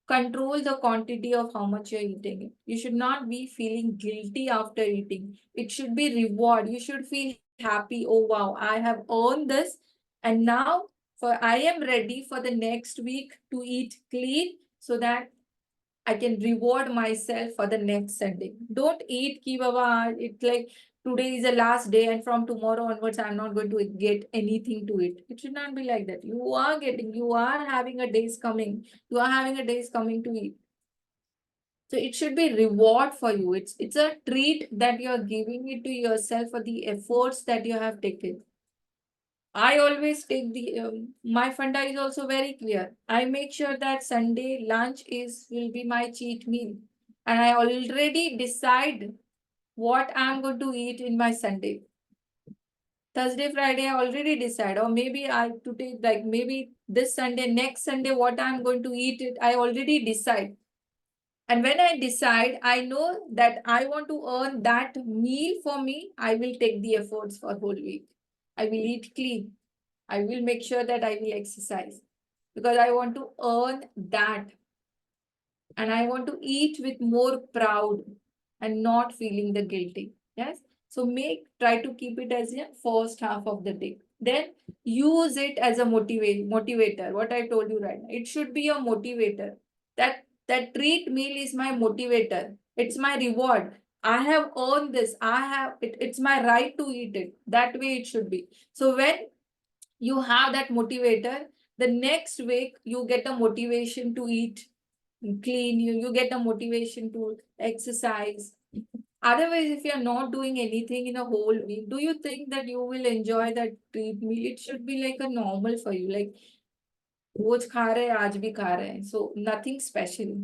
control the quantity of how much you're eating it. You should not be feeling guilty after eating. It should be reward. You should feel happy. Oh wow, I have earned this, and now I am ready for the next week to eat clean so that I can reward myself for the next Sunday. Don't eat ki baba, it's like today is the last day and from tomorrow onwards I'm not going to get anything to eat. It should not be like that. You are having a days coming. You are having a days coming to eat. So it should be reward for you. It's a treat that you are giving it to yourself for the efforts that you have taken. I always take my funda is also very clear. I make sure that Sunday lunch will be my cheat meal. And I already decide what I'm going to eat in my Sunday. Thursday, Friday, I already decide. Or maybe maybe this Sunday, next Sunday, what I'm going to eat it, I already decide. And when I decide, I know that I want to earn that meal for me, I will take the efforts for whole week. I will eat clean. I will make sure that I will exercise because I want to earn that. And I want to eat with more proud and not feeling the guilty. Yes. So try to keep it as a first half of the day. Then use it as a motivator. What I told you right now. It should be a motivator. That treat meal is my motivator. It's my reward. I have earned this. It's my right to eat it. That way it should be. So when you have that motivator, the next week you get a motivation to eat clean, you get a motivation to exercise. Otherwise, if you're not doing anything in a whole week, do you think that you will enjoy that treat meal? It should be like a normal for you, like रोज खा रहे हैं, आज भी खा रहे हैं. So nothing special.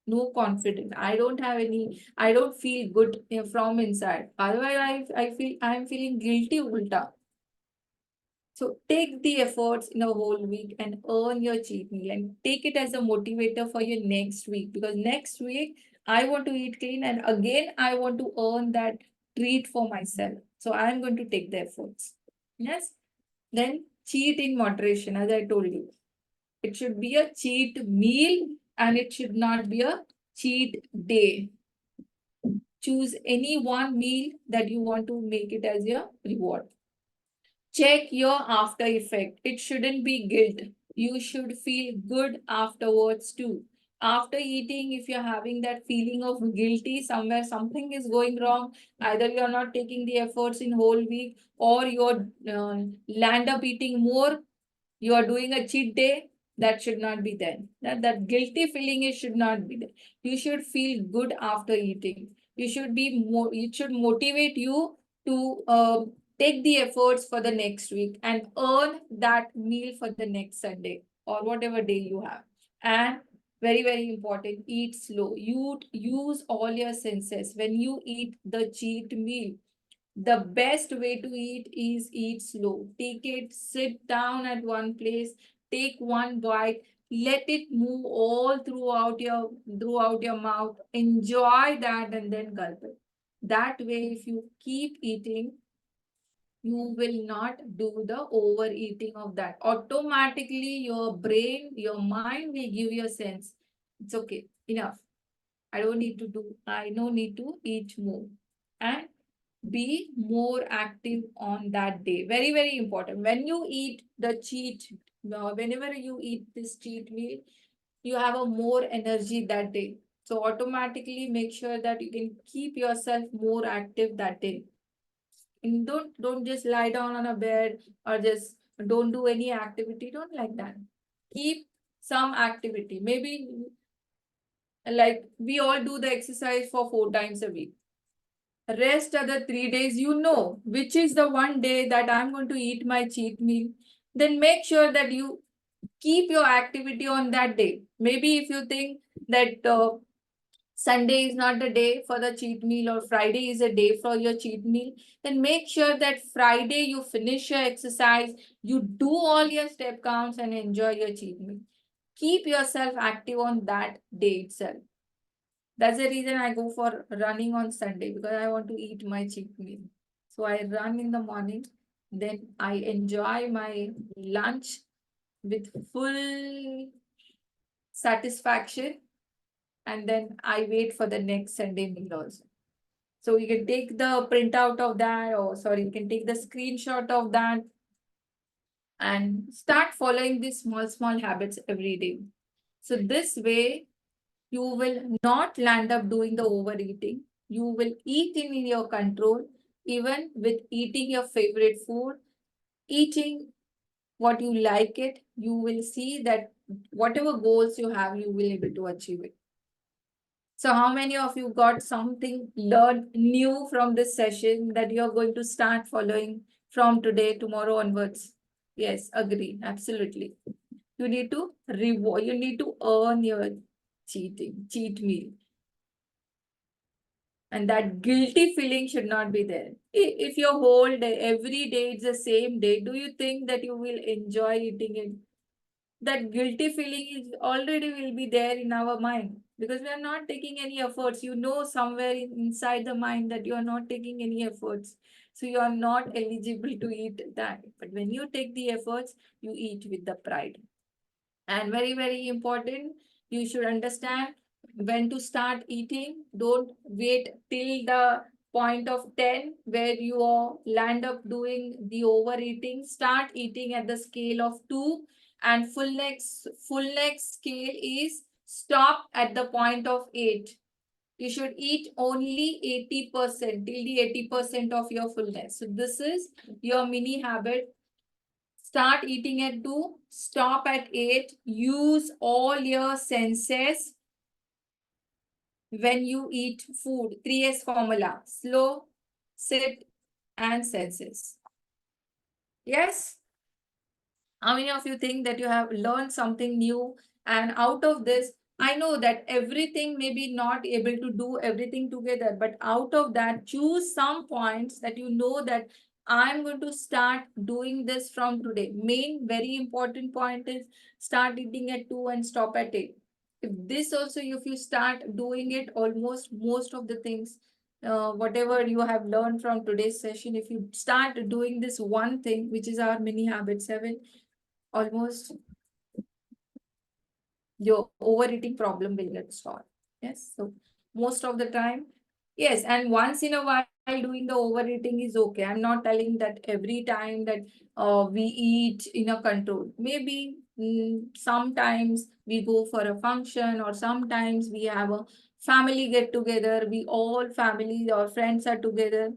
No confidence. I don't feel good from inside. Otherwise, I'm feeling guilty ulta. So take the efforts in a whole week and earn your cheat meal and take it as a motivator for your next week, because next week I want to eat clean and again I want to earn that treat for myself. So I'm going to take the efforts. Yes. Then cheat in moderation, as I told you. It should be a cheat meal and it should not be a cheat day. Choose any one meal that you want to make it as your reward. Check your after effect. It shouldn't be guilt. You should feel good afterwards too. After eating, if you're having that feeling of guilty, somewhere something is going wrong, either you're not taking the efforts in whole week or you're land up eating more, you are doing a cheat day, that should not be there. That guilty feeling should not be there. You should feel good after eating. It should motivate you to take the efforts for the next week and earn that meal for the next Sunday or whatever day you have. And very, very important, eat slow. You use all your senses. When you eat the cheat meal, the best way to eat slow. Take it, sit down at one place, take one bite, let it move all throughout your mouth. Enjoy that and then gulp it. That way, if you keep eating, you will not do the overeating of that. Automatically, your brain, your mind will give you a sense. It's okay, enough. I don't need to eat more. And be more active on that day. Very, very important. When you eat whenever you eat this cheat meal, you have a more energy that day. So automatically make sure that you can keep yourself more active that day. And don't just lie down on a bed or just don't do any activity. Don't like that. Keep some activity. Maybe like we all do the exercise for 4 times a week. Rest other 3 days, you know which is the one day that I'm going to eat my cheat meal. Then make sure that you keep your activity on that day. Maybe if you think that Sunday is not the day for the cheat meal or Friday is a day for your cheat meal, then make sure that Friday you finish your exercise, you do all your step counts and enjoy your cheat meal. Keep yourself active on that day itself. That's the reason I go for running on Sunday, because I want to eat my cheat meal. So I run in the morning, then I enjoy my lunch with full satisfaction, and then I wait for the next Sunday meal also. So you can take the printout of that, or sorry, you can take the screenshot of that and start following these small habits every day. So this way, you will not land up doing the overeating. You will eat in your control, even with eating your favorite food, eating what you like it. You will see that whatever goals you have, you will able to achieve it. So how many of you got something learned new from this session that you're going to start following from today, tomorrow onwards? Yes, agree, absolutely. You need to reward, you need to earn your cheat meal. And that guilty feeling should not be there. If your whole day, every day it's the same day, do you think that you will enjoy eating it? That guilty feeling is already will be there in our mind, because we are not taking any efforts. You know, somewhere inside the mind that you are not taking any efforts. So you are not eligible to eat that. But when you take the efforts, you eat with the pride. And very, very important, you should understand when to start eating. Don't wait till the point of 10 where you land up doing the overeating. Start eating at the scale of 2, and fullness scale is stop at the point of 8. You should eat only 80%, till the 80% of your fullness. So this is your mini habit. Start eating at 2, stop at 8, use all your senses when you eat food. 3S formula: slow, sit, and senses. Yes? How many of you think that you have learned something new? And out of this, I know that everything may be not able to do everything together, but out of that, choose some points that you know that I'm going to start doing this from today. Main, very important point is start eating at 2 and stop at 8. If this also, if you start doing it, almost most of the things, whatever you have learned from today's session, if you start doing this one thing, which is our mini habit 7, almost your overeating problem will get solved. Yes. So most of the time, yes. And once in a while, doing the overeating is okay. I'm not telling that every time that we eat in a control. Maybe sometimes we go for a function, or sometimes we have a family get together. We all family or friends are together.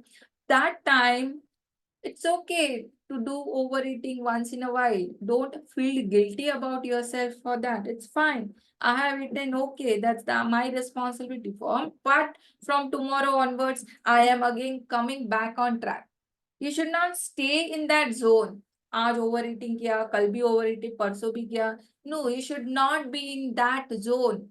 That time it's okay to do overeating once in a while. Don't feel guilty about yourself for that. It's fine. I have eaten, okay, that's my responsibility for. But from tomorrow onwards, I am again coming back on track. You should not stay in that zone. आज overeating किया, कल भी overeating, परसों भी किया. No, you should not be in that zone.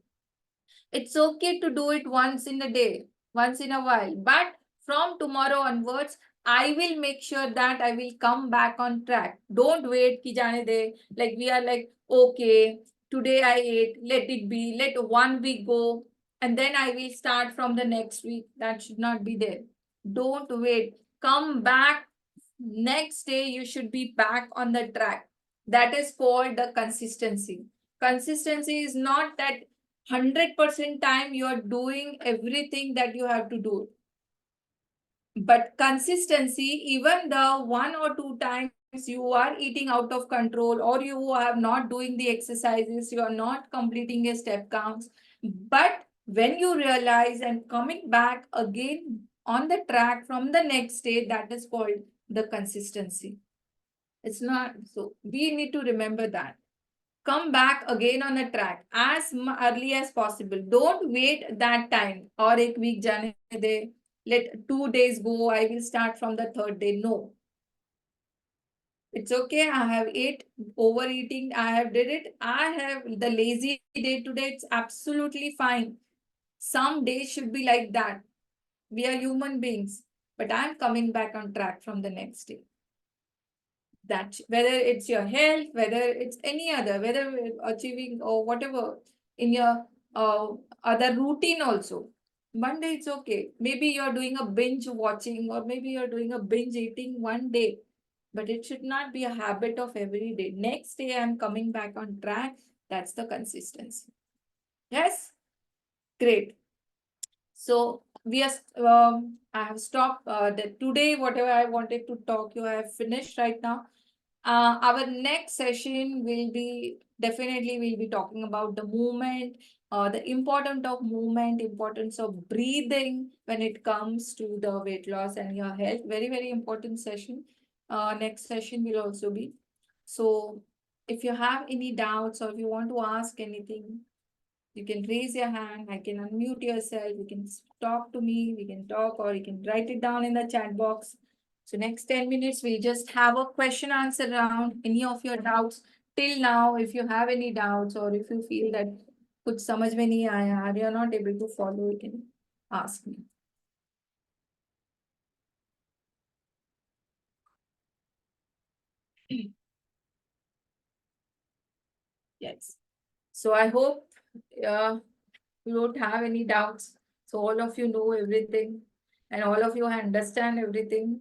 It's okay to do it once in a day, once in a while. But from tomorrow onwards, I will make sure that I will come back on track. Don't wait ki jaane de. Like we are like, okay, today I ate, let it be, let 1 week go, and then I will start from the next week. That should not be there. Don't wait. Come back. Next day, you should be back on the track. That is called the consistency. Consistency is not that 100% time you are doing everything that you have to do. But consistency, even the 1 or 2 times you are eating out of control, or you are not doing the exercises, you are not completing your step counts. But when you realize and coming back again on the track from the next day, that is called the consistency. It's not, so we need to remember that. Come back again on the track as early as possible. Don't wait that time or a week jane de, let 2 days go, I will start from the 3rd day. No. It's okay. I have ate, overeating, I have did it. I have the lazy day today. It's absolutely fine. Some days should be like that. We are human beings, but I'm coming back on track from the next day. That whether it's your health, whether it's any other, whether achieving or whatever in your other routine also. One day it's okay. Maybe you're doing a binge watching, or maybe you're doing a binge eating one day, but it should not be a habit of every day. Next day, I'm coming back on track. That's the consistency. Yes, great. So I have stopped today. Whatever I wanted to talk, I have finished right now. Our next session will be definitely we'll be talking about the movement, the importance of movement, importance of breathing when it comes to the weight loss and your health. Very, very important session. Next session will also be. So if you have any doubts or if you want to ask anything, you can raise your hand, I can unmute yourself, you can talk to me, we can talk, or you can write it down in the chat box. So next 10 minutes, we'll just have a question answer round. Any of your doubts till now, if you have any doubts or if you feel that कुछ समझ में नहीं आया, or you're not able to follow, you can ask me. Yes. So I hope you don't have any doubts. So all of you know everything and all of you understand everything.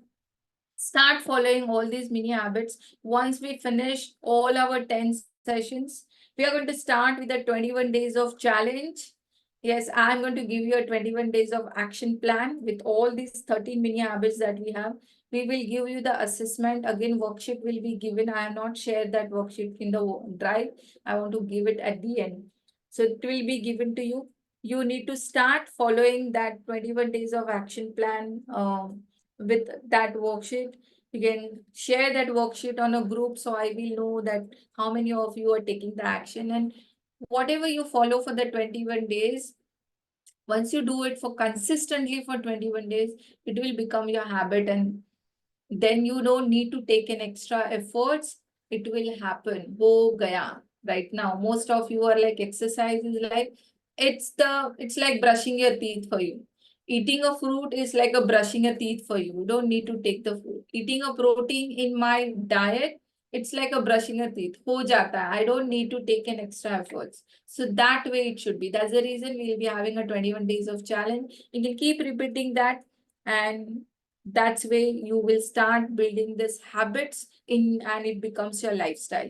Start following all these mini habits. Once we finish all our 10 sessions, we are going to start with the 21 days of challenge. Yes, I'm going to give you a 21 days of action plan with all these 13 mini habits that we have. We will give you the assessment. Again, worksheet will be given. I have not shared that worksheet in the drive. I want to give it at the end. So it will be given to you. You need to start following that 21 days of action plan with that worksheet. You can share that worksheet on a group so I will know that how many of you are taking the action, and whatever you follow for the 21 days, once you do it for consistently for 21 days, it will become your habit, and then you don't need to take an extra efforts. It will happen. Ho gaya. Right now, most of you are like exercise is like it's like brushing your teeth for you. Eating a fruit is like a brushing your teeth for you. You don't need to take the fruit. Eating a protein in my diet, it's like a brushing your teeth. Ho jata hai. I don't need to take an extra efforts. So that way it should be. That's the reason we'll be having a 21 days of challenge. You can keep repeating that, and that's way you will start building this habits in, and it becomes your lifestyle.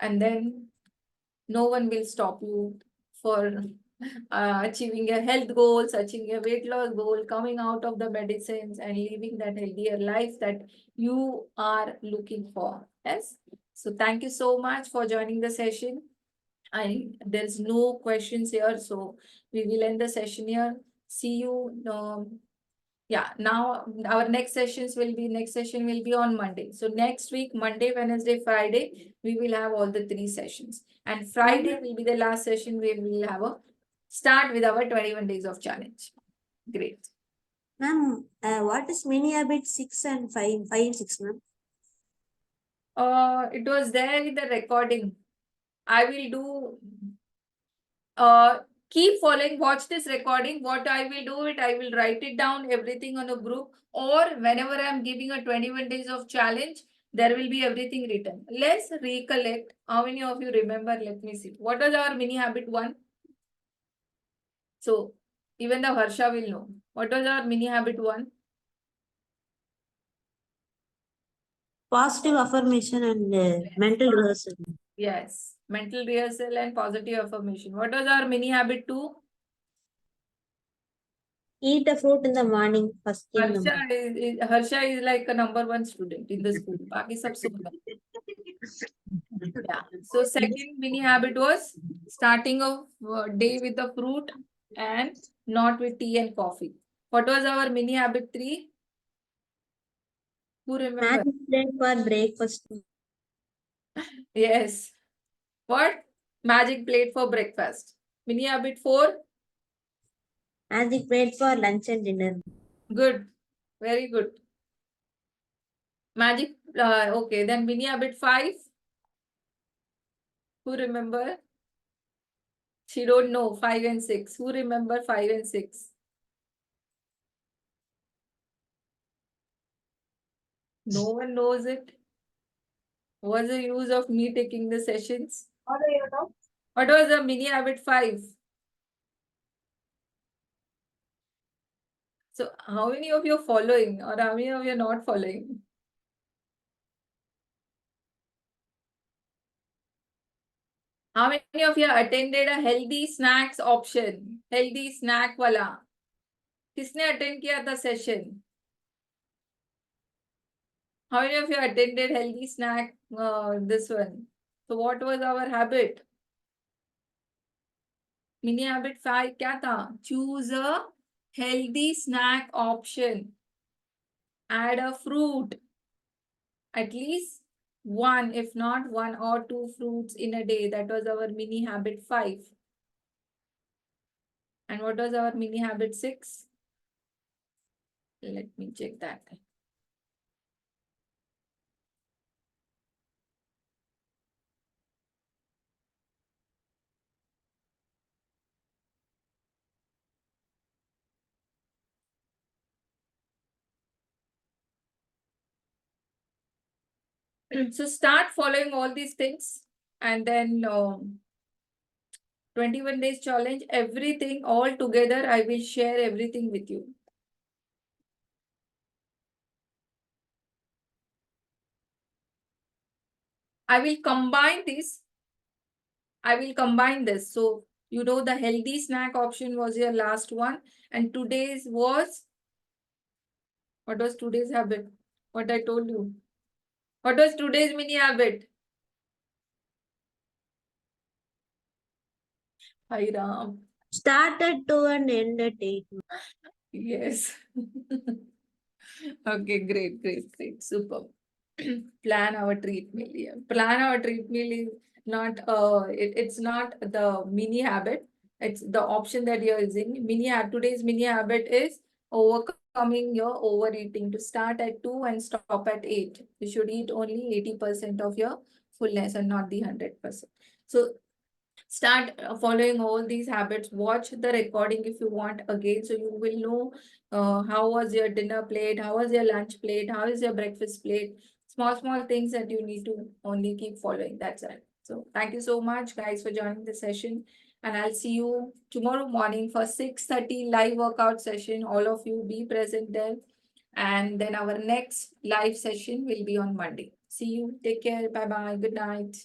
And then no one will stop you for achieving your health goals, achieving your weight loss goal, coming out of the medicines and living that healthier life that you are looking for. Yes. So thank you so much for joining the session. There's no questions here, so we will end the session here. See you. Yeah, now our next session will be on Monday. So next week, Monday, Wednesday, Friday, we will have all the 3 sessions. And Friday will be the last session where we will have a start with our 21 days of challenge. Great. Ma'am, what is mini habit 6 and 5? 5 and 6, ma'am. It was there in the recording. I will do keep following, watch this recording. What I will do it, I will write it down everything on a group, or whenever I'm giving a 21 days of challenge, there will be everything written. Let's recollect. How many of you remember? Let me see. What was our mini habit 1? So even the Harsha will know. What was our mini habit 1? Positive affirmation and mental rehearsal. Yes, mental rehearsal and positive affirmation. What was our mini habit 2? Eat a fruit in the morning, first thing in the morning. Harsha is like a #1 student in the school. Baki sab sundar. Yeah. So second mini habit was starting of day with the fruit and not with tea and coffee. What was our mini habit 3? Who remember? Magic plate for breakfast. Yes. What? Magic plate for breakfast. Mini habit 4? Magic plate for lunch and dinner. Good. Very good. Magic. Okay. Then mini habit 5? Who remember? She don't know 5 and 6. Who remember 5 and 6? No one knows it. What's the use of me taking the sessions? What was the mini habit 5? So how many of you are following or how many of you are not following? How many of you attended a healthy snacks option? Healthy snack wala. किसने attend किया था session? How many of you attended healthy snack this one? So what was our habit? Mini habit 5 क्या था? Choose a healthy snack option. Add a fruit. At least one, if not 1 or 2 fruits in a day. That was our mini habit 5. And what was our mini habit 6? Let me check that. So start following all these things and then 21 days challenge, everything all together. I will share everything with you. I will combine this. I will combine this. So, you know, the healthy snack option was your last one. And today's was, what was today's habit? What I told you. What was today's mini habit? Hi Ram. Start at 2 and end at 8. Yes. Okay, great. Super. Plan our treat meal. Yeah. Plan our treat meal is not it's not the mini habit. It's the option that you're using. Today's mini habit is overcoming your overeating to start at 2 and stop at 8. You should eat only 80% of your fullness and not the 100%. So start following all these habits. Watch the recording if you want again, so you will know how was your dinner plate, how was your lunch plate, how is your breakfast plate. Small things that you need to only keep following. That's it. So thank you so much guys for joining the session, and I'll see you tomorrow morning for 6:30 live workout session. All of you be present there, and then our next live session will be on Monday. See you. Take care. Bye bye. Good night.